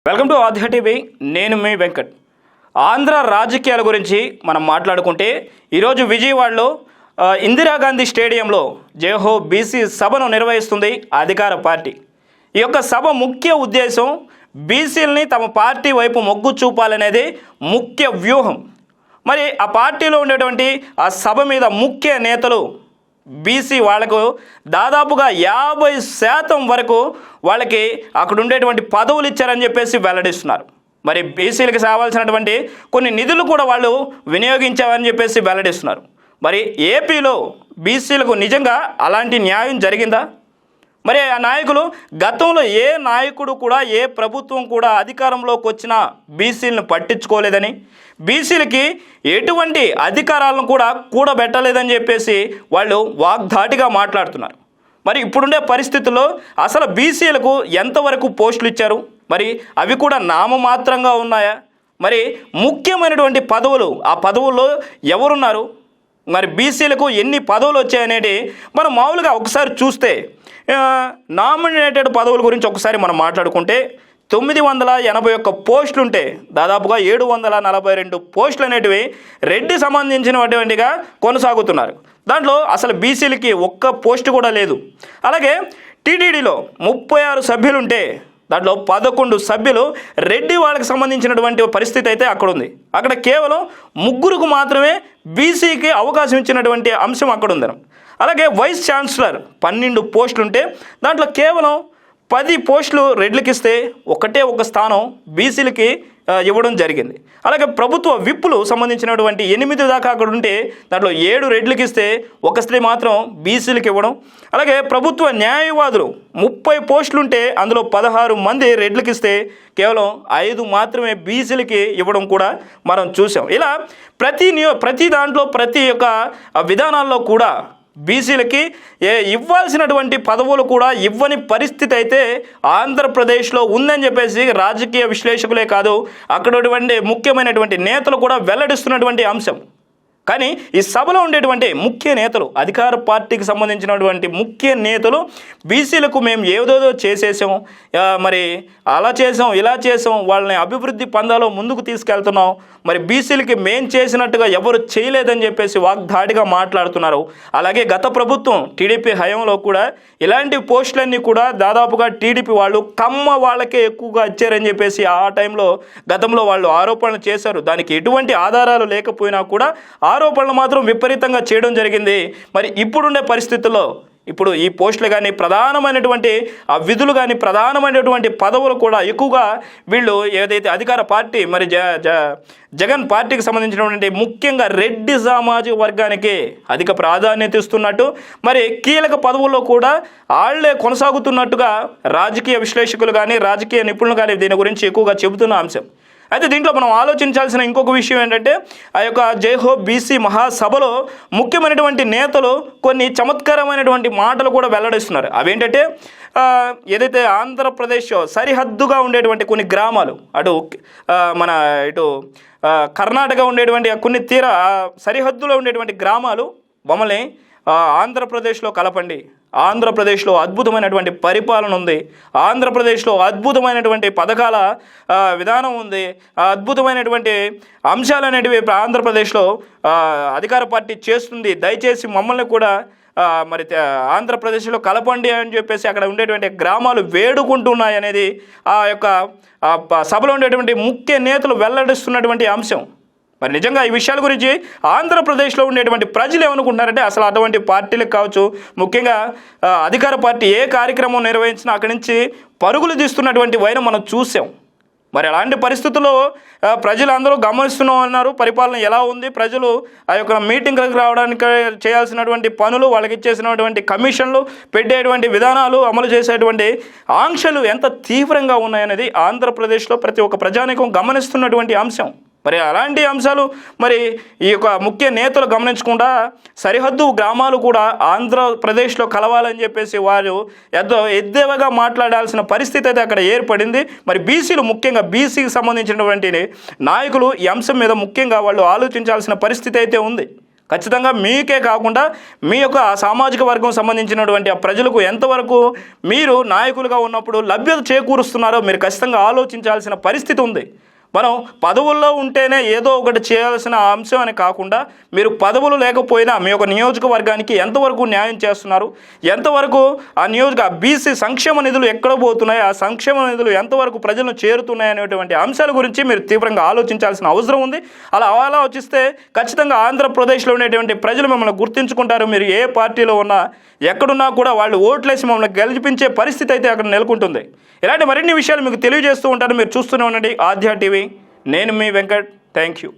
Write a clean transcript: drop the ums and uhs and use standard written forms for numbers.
Welcome to ఆధ్య TV. నేను మీ వెంకట్. ఆంధ్ర రాజకీయాల గురించి మనం మాట్లాడుకుంటే ఈరోజు విజయవాడలో ఇందిరాగాంధీ స్టేడియంలో జయహో బీసీ సభను నిర్వహిస్తుంది అధికార పార్టీ. ఈ యొక్క సభ ముఖ్య ఉద్దేశం బీసీలని తమ పార్టీ వైపు మొగ్గు చూపాలనేది ముఖ్య వ్యూహం. మరి ఆ పార్టీలో ఉండేటువంటి ఆ సభ మీద ముఖ్య నేతలు బీసీ వాళ్లకు దాదాపుగా 50% వరకు వాళ్ళకి అక్కడ ఉండేటువంటి పదవులు ఇచ్చారని చెప్పేసి వెల్లడిస్తున్నారు. మరి బీసీలకు కావాల్సినటువంటి కొన్ని నిధులు కూడా వాళ్ళు వినియోగించారని చెప్పేసి వెల్లడిస్తున్నారు. మరి ఏపీలో బీసీలకు నిజంగా అలాంటి న్యాయం జరిగిందా? మరి ఆ నాయకులు గతంలో ఏ నాయకుడు కూడా ఏ ప్రభుత్వం కూడా అధికారంలోకి వచ్చినా బీసీలను పట్టించుకోలేదని, బీసీలకి ఎటువంటి అధికారాలను కూడా కూడబెట్టలేదని చెప్పేసి వాళ్ళు వాగ్ధాటిగా మాట్లాడుతున్నారు. మరి ఇప్పుడుండే పరిస్థితుల్లో అసలు బీసీలకు ఎంతవరకు పోస్టులు ఇచ్చారు? మరి అవి కూడా నామమాత్రంగా ఉన్నాయా? మరి ముఖ్యమైనటువంటి పదవులు, ఆ పదవుల్లో ఎవరున్నారు? మరి బీసీలకు ఎన్ని పదవులు వచ్చాయనేది మనం మామూలుగా ఒకసారి చూస్తే నామినేటెడ్ పదవుల గురించి ఒకసారి మనం మాట్లాడుకుంటే 981 పోస్టులు ఉంటే దాదాపుగా 742 పోస్టులు అనేటివి రెడ్డి సంబంధించినటువంటిగా కొనసాగుతున్నారు. దాంట్లో అసలు బీసీలకి ఒక్క పోస్టు కూడా లేదు. అలాగే టీటీడీలో 36 సభ్యులు ఉంటే దాంట్లో 11 సభ్యులు రెడ్డి వాళ్ళకి సంబంధించినటువంటి పరిస్థితి అయితే అక్కడ ఉంది. అక్కడ కేవలం 3 మాత్రమే బీసీకి అవకాశం ఇచ్చినటువంటి అంశం అక్కడ ఉంది. అలాగే వైస్ ఛాన్సలర్ 12 పోస్టులు ఉంటే దాంట్లో కేవలం 10 పోస్టులు రెడ్లకి ఇస్తే ఒక స్థానం బీసీలకి ఇవ్వడం జరిగింది. అలాగే ప్రభుత్వ విప్పులు సంబంధించినటువంటి 8 దాకా అక్కడ ఉంటే దాంట్లో 7 రెడ్లకి ఇస్తే ఒక స్త్రీ మాత్రం బీసీలకు ఇవ్వడం. అలాగే ప్రభుత్వ న్యాయవాదులు 30 పోస్టులు ఉంటే అందులో 16 మంది రెడ్లకి ఇస్తే కేవలం 5 మాత్రమే బీసీలకి ఇవ్వడం కూడా మనం చూసాం. ఇలా ప్రతి దాంట్లో ప్రతి ఒక్క విధానాల్లో కూడా బీసీలకి ఇవ్వాల్సినటువంటి పదవులు కూడా ఇవ్వని పరిస్థితి అయితే ఆంధ్రప్రదేశ్లో ఉందని చెప్పేసి రాజకీయ విశ్లేషకులే కాదు అక్కడ ముఖ్యమైనటువంటి నేతలు కూడా వెల్లడిస్తున్నటువంటి అంశం. కానీ ఈ సభలో ఉండేటువంటి ముఖ్య నేతలు, అధికార పార్టీకి సంబంధించినటువంటి ముఖ్య నేతలు బీసీలకు మేము ఏదోదో చేసేసాం, మరి అలా చేసాం ఇలా చేసాం, వాళ్ళని అభివృద్ధి పందాలో ముందుకు తీసుకెళ్తున్నాం, మరి బీసీలకి మేం చేసినట్టుగా ఎవరు చేయలేదని చెప్పేసి వాగ్దాడిగా మాట్లాడుతున్నారు. అలాగే గత ప్రభుత్వం టీడీపీ హయాంలో కూడా ఇలాంటి పోస్టులన్నీ కూడా దాదాపుగా టీడీపీ వాళ్ళు కమ్మ వాళ్ళకే ఎక్కువగా ఇచ్చారని చెప్పేసి ఆ టైంలో గతంలో వాళ్ళు ఆరోపణలు చేశారు. దానికి ఎటువంటి ఆధారాలు లేకపోయినా కూడా ఆరోపణలు మాత్రం విపరీతంగా చేయడం జరిగింది. మరి ఇప్పుడుండే పరిస్థితుల్లో ఇప్పుడు ఈ పోస్టులు కానీ ప్రధానమైనటువంటి ఆ విధులు కానీ ప్రధానమైనటువంటి పదవులు కూడా ఎక్కువగా వీళ్ళు ఏదైతే అధికార పార్టీ మరి జగన్ పార్టీకి సంబంధించినటువంటి ముఖ్యంగా రెడ్డి సామాజిక వర్గానికి అధిక ప్రాధాన్యత ఇస్తున్నట్టు, మరి కీలక పదవుల్లో కూడా వాళ్లే కొనసాగుతున్నట్టుగా రాజకీయ విశ్లేషకులు కానీ రాజకీయ నిపుణులు కానీ దీని గురించి ఎక్కువగా చెబుతున్న అంశం. అయితే దీంట్లో మనం ఆలోచించాల్సిన ఇంకొక విషయం ఏంటంటే ఆ యొక్క జైహో బీసీ మహాసభలో ముఖ్యమైనటువంటి నేతలు కొన్ని చమత్కారమైనటువంటి మాటలు కూడా వెల్లడిస్తున్నారు. అవేంటంటే ఏదైతే ఆంధ్రప్రదేశ్ సరిహద్దుగా ఉండేటువంటి కొన్ని గ్రామాలు, ఇటు కర్ణాటక ఉండేటువంటి కొన్ని సరిహద్దులో ఉండేటువంటి గ్రామాలు మమ్మల్ని ఆంధ్రప్రదేశ్లో కలపండి, ఆంధ్రప్రదేశ్లో అద్భుతమైనటువంటి పరిపాలన ఉంది, ఆంధ్రప్రదేశ్లో అద్భుతమైనటువంటి పథకాల విధానం ఉంది, అద్భుతమైనటువంటి అంశాలు అనేటివి ఆంధ్రప్రదేశ్లో అధికార పార్టీ చేస్తుంది, దయచేసి మమ్మల్ని కూడా మరి ఆంధ్రప్రదేశ్లో కలపండి అని చెప్పేసి అక్కడ ఉండేటువంటి గ్రామాలు వేడుకుంటున్నాయి అనేది ఆ యొక్క సభలో ఉండేటువంటి ముఖ్య నేతలు వెల్లడిస్తున్నటువంటి అంశం. మరి నిజంగా ఈ విషయాల గురించి ఆంధ్రప్రదేశ్లో ఉండేటువంటి ప్రజలు ఏమనుకుంటున్నారంటే అసలు అటువంటి పార్టీలకు కావచ్చు, ముఖ్యంగా అధికార పార్టీ ఏ కార్యక్రమం నిర్వహించినా అక్కడి నుంచి పరుగులు తీస్తున్నటువంటి వైనం మనం చూసాం. మరి అలాంటి పరిస్థితుల్లో ప్రజలందరూ గమనిస్తున్నాం అన్నారు పరిపాలన ఎలా ఉంది, ప్రజలు ఆ యొక్క మీటింగ్లకు రావడానికి చేయాల్సినటువంటి పనులు, వాళ్ళకి ఇచ్చేసినటువంటి కమిషన్లు, పెట్టేటువంటి విధానాలు, అమలు చేసేటువంటి ఆంక్షలు ఎంత తీవ్రంగా ఉన్నాయనేది ఆంధ్రప్రదేశ్లో ప్రతి ఒక్క ప్రజానీకం గమనిస్తున్నటువంటి అంశం. మరి అలాంటి అంశాలు మరి ఈ యొక్క ముఖ్య నేతలు గమనించకుండా సరిహద్దు గ్రామాలు కూడా ఆంధ్రప్రదేశ్లో కలవాలని చెప్పేసి వారు ఎద్దేవగా మాట్లాడాల్సిన పరిస్థితి అయితే అక్కడ ఏర్పడింది. మరి బీసీలు, ముఖ్యంగా బీసీకి సంబంధించినటువంటి నాయకులు ఈ అంశం మీద ముఖ్యంగా వాళ్ళు ఆలోచించాల్సిన పరిస్థితి అయితే ఉంది. ఖచ్చితంగా మీకే కాకుండా మీ యొక్క సామాజిక వర్గం సంబంధించినటువంటి ఆ ప్రజలకు ఎంతవరకు మీరు నాయకులుగా ఉన్నప్పుడు లభ్యత చేకూరుస్తున్నారో మీరు ఖచ్చితంగా ఆలోచించాల్సిన పరిస్థితి ఉంది. మనం పదవుల్లో ఉంటేనే ఏదో ఒకటి చేయాల్సిన అంశం అని కాకుండా మీరు పదవులు లేకపోయినా మీ యొక్క నియోజకవర్గానికి ఎంతవరకు న్యాయం చేస్తున్నారు, ఎంతవరకు ఆ బీసీ సంక్షేమ నిధులు ఎక్కడ పోతున్నాయి, ఆ సంక్షేమ నిధులు ఎంతవరకు ప్రజలను చేరుతున్నాయి అనేటువంటి అంశాల గురించి మీరు తీవ్రంగా ఆలోచించాల్సిన అవసరం ఉంది. అలా ఆలోచిస్తే ఖచ్చితంగా ఆంధ్రప్రదేశ్లో ఉండేటువంటి ప్రజలు మిమ్మల్ని గుర్తించుకుంటారు. మీరు ఏ పార్టీలో ఉన్నా ఎక్కడున్నా కూడా వాళ్ళు ఓట్లేసి మమ్మల్ని గెలిపించే పరిస్థితి అయితే అక్కడ నెలకొంటుంది. ఇలాంటి మరిన్ని విషయాలు మీకు తెలియజేస్తూ ఉంటాను. మీరు చూస్తూనే ఉండండి ఆధ్యా టీవీ. నేను మీ వెంకట్. Thank you.